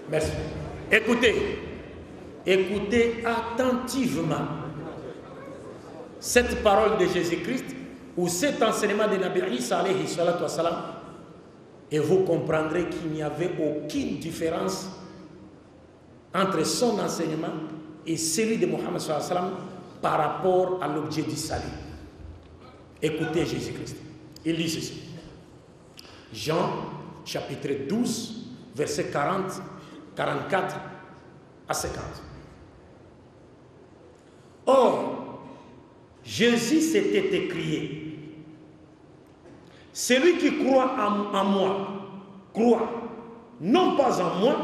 Merci. Écoutez attentivement cette parole de Jésus-Christ ou cet enseignement de Nabi Isa alayhi salatu wassalam, et vous comprendrez qu'il n'y avait aucune différence entre son enseignement et celui de Mohammed sallallahu alayhi wa sallam par rapport à l'objet du salut. Écoutez Jésus-Christ. Il dit ceci. Jean chapitre 12 verset 40, 44 à 50. Or, Jésus s'était écrié: celui qui croit en moi, croit non pas en moi,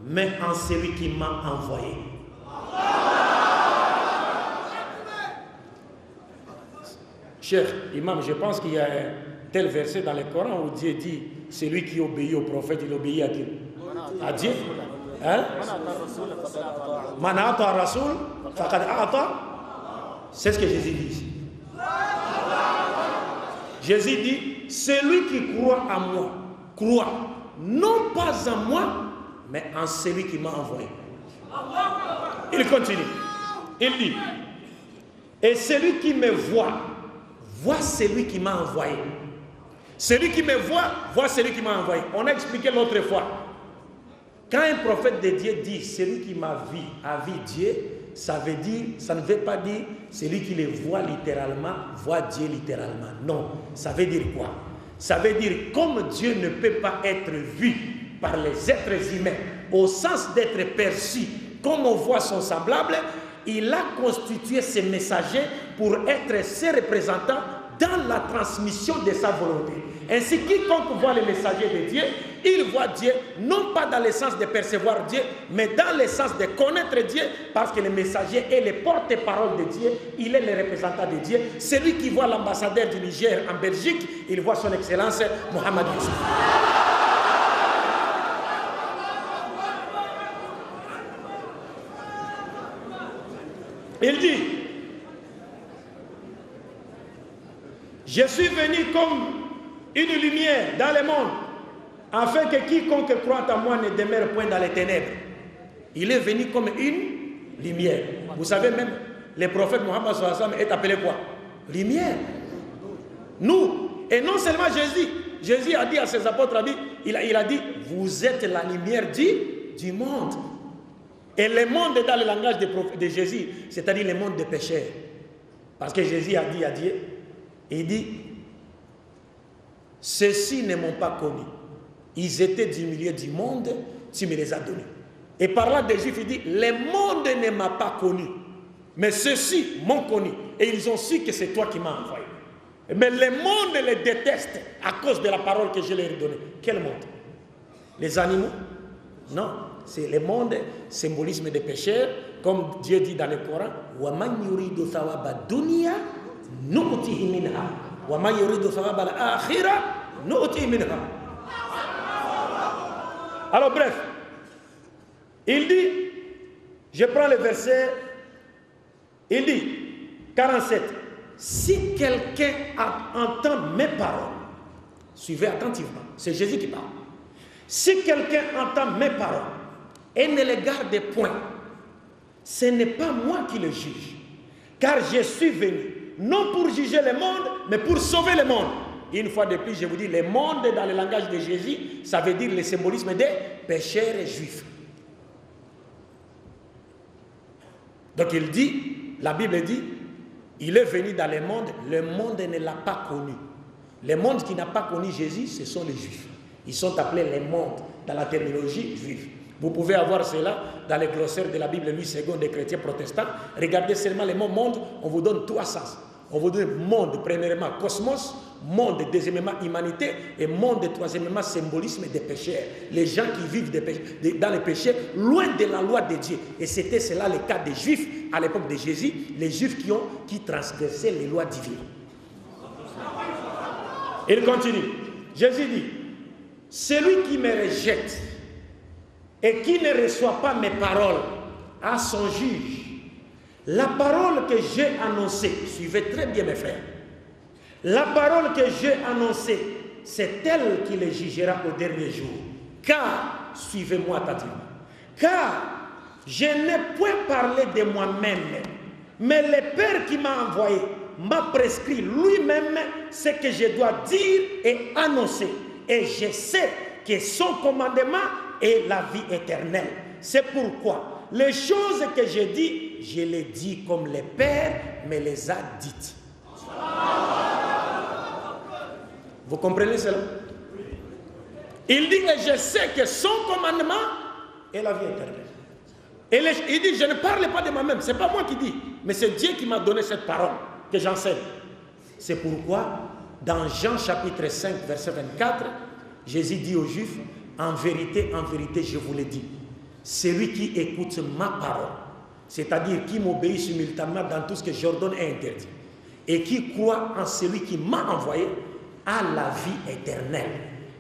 mais en celui qui m'a envoyé. Cher imam, je pense qu'il y a un tel verset dans le Coran où Dieu dit: celui qui obéit au prophète, il obéit à Dieu. À Dieu. Hein? Man ata rasoul faqad ata. C'est ce que Jésus dit ici. Jésus dit: celui qui croit en moi, croit non pas en moi, mais en celui qui m'a envoyé. Il continue. Il dit: et celui qui me voit, voit celui qui m'a envoyé. Celui qui me voit, voit celui qui m'a envoyé. On a expliqué l'autre fois. Quand un prophète de Dieu dit celui qui m'a vu a vu Dieu, ça ne veut pas dire celui qui le voit littéralement, voit Dieu littéralement. Non, ça veut dire quoi? Ça veut dire comme Dieu ne peut pas être vu par les êtres humains au sens d'être perçu comme on voit son semblable, il a constitué ses messagers pour être ses représentants dans la transmission de sa volonté. Ainsi, quiconque voit les messagers de Dieu, il voit Dieu, non pas dans le sens de percevoir Dieu, mais dans le sens de connaître Dieu, parce que le messager est le porte-parole de Dieu, il est le représentant de Dieu. Celui qui voit l'ambassadeur du Niger en Belgique, il voit son excellence Mohamed Youssouf. Il dit: je suis venu comme une lumière dans le monde, afin que quiconque croit en moi ne demeure point dans les ténèbres. Il est venu comme une lumière. Vous savez même, le prophète Mohammed sallallahu alayhi wa sallam est appelé quoi? Lumière. Nous, et non seulement Jésus. Jésus a dit à ses apôtres, il a dit: vous êtes la lumière du monde. Et le monde est dans le langage de Jésus, c'est-à-dire le monde des pécheurs. Parce que Jésus a dit à Dieu, il dit: ceux-ci ne m'ont pas connu. Ils étaient du milieu du monde, tu me les as donnés. Et parlant des Juifs, il dit: le monde ne m'a pas connu, mais ceux-ci m'ont connu. Et ils ont su que c'est toi qui m'as envoyé. Mais le monde les déteste à cause de la parole que je leur ai donnée. Quel monde? Les animaux? Non. C'est le monde, symbolisme des pécheurs, comme Dieu dit dans le Coran: وَمَنْ يُرِيدُ ثَوَابَ الدُّنْيَا نُؤْتِهِ مِنْهَا وَمَنْ يُرِيدُ ثَوَابَ الْآخِرَةِ نُؤْتِهِ مِنْهَا. Alors bref, il dit, je prends le verset, il dit 47: si quelqu'un entend mes paroles, suivez attentivement, c'est Jésus qui parle. Si quelqu'un entend mes paroles et ne les garde point, ce n'est pas moi qui le juge, car je suis venu non pour juger le monde, mais pour sauver le monde. Une fois de plus, je vous dis, le monde dans le langage de Jésus, ça veut dire le symbolisme des pécheurs juifs. Donc il dit, la Bible dit, il est venu dans le monde ne l'a pas connu. Le monde qui n'a pas connu Jésus, ce sont les Juifs. Ils sont appelés les mondes dans la terminologie juive. Vous pouvez avoir cela dans les glossaires de la Bible Louis II des chrétiens protestants. Regardez seulement le mot monde, on vous donne trois sens. On vous donne monde, premièrement cosmos, monde, deuxièmement humanité, et monde, troisièmement symbolisme des pécheurs. Les gens qui vivent dans les péchés, loin de la loi de Dieu. Et c'était cela le cas des Juifs à l'époque de Jésus, les Juifs qui transgressaient les lois divines. Il continue. Jésus dit, celui qui me rejette et qui ne reçoit pas mes paroles a son juge. La parole que j'ai annoncée, suivez très bien mes frères, la parole que j'ai annoncée, c'est elle qui les jugera au dernier jour. Car, suivez-moi attentivement, car je n'ai point parlé de moi-même, mais le Père qui m'a envoyé m'a prescrit lui-même ce que je dois dire et annoncer. Et je sais que son commandement est la vie éternelle. C'est pourquoi les choses que je dis, je les dis comme le Père me les a dites. Vous comprenez cela? Il dit que je sais que son commandement est la vie éternelle. Il dit, je ne parle pas de moi-même, ce n'est pas moi qui dis, mais c'est Dieu qui m'a donné cette parole que j'enseigne. C'est pourquoi, dans Jean chapitre 5, verset 24, Jésus dit aux Juifs, en vérité, je vous l'ai dit, celui qui écoute ma parole, c'est-à-dire qui m'obéit simultanément dans tout ce que j'ordonne et interdit, et qui croit en celui qui m'a envoyé, a la vie éternelle.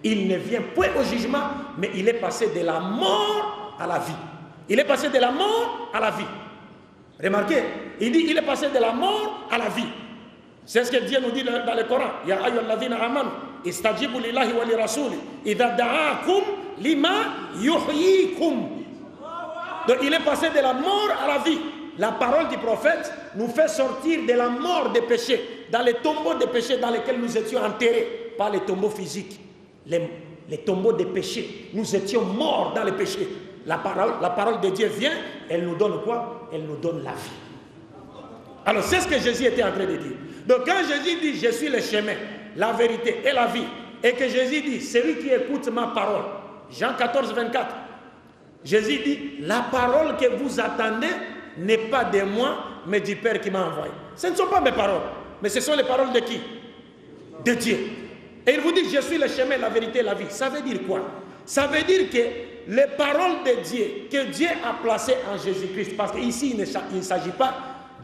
Il ne vient point au jugement, mais il est passé de la mort à la vie. Il est passé de la mort à la vie. Remarquez, il dit il est passé de la mort à la vie. C'est ce que Dieu nous dit dans le Coran. Ya ayyuhalladhina amanu istajibu lillahi wa lirasuli idha da'akum lima yuhyikum. Donc il est passé de la mort à la vie. La parole du prophète nous fait sortir de la mort des péchés, dans les tombeaux des péchés dans lesquels nous étions enterrés, pas les tombeaux physiques, les tombeaux des péchés. Nous étions morts dans les péchés. La parole de Dieu vient, elle nous donne quoi? Elle nous donne la vie. Alors c'est ce que Jésus était en train de dire. Donc quand Jésus dit je suis le chemin, la vérité et la vie, et que Jésus dit celui qui écoute ma parole, Jean 14, 24, Jésus dit la parole que vous attendez n'est pas de moi, mais du Père qui m'a envoyé. Ce ne sont pas mes paroles, mais ce sont les paroles de qui? De Dieu. Et il vous dit je suis le chemin, la vérité et la vie. Ça veut dire quoi? Ça veut dire que les paroles de Dieu, que Dieu a placées en Jésus-Christ, parce qu'ici il ne s'agit pas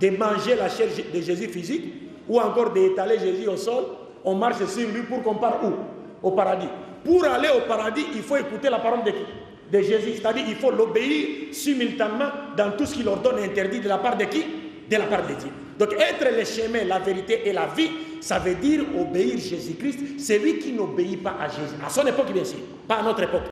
de manger la chair de Jésus physique, ou encore d'étaler Jésus au sol, on marche sur lui pour qu'on parte où? Au paradis. Pour aller au paradis, il faut écouter la parole de qui? De Jésus, c'est-à-dire il faut l'obéir simultanément dans tout ce qu'il ordonne et interdit de la part de qui? De la part de Dieu. Donc être le chemin, la vérité et la vie, ça veut dire obéir Jésus-Christ. C'est lui qui n'obéit pas à Jésus. À son époque bien sûr, pas à notre époque.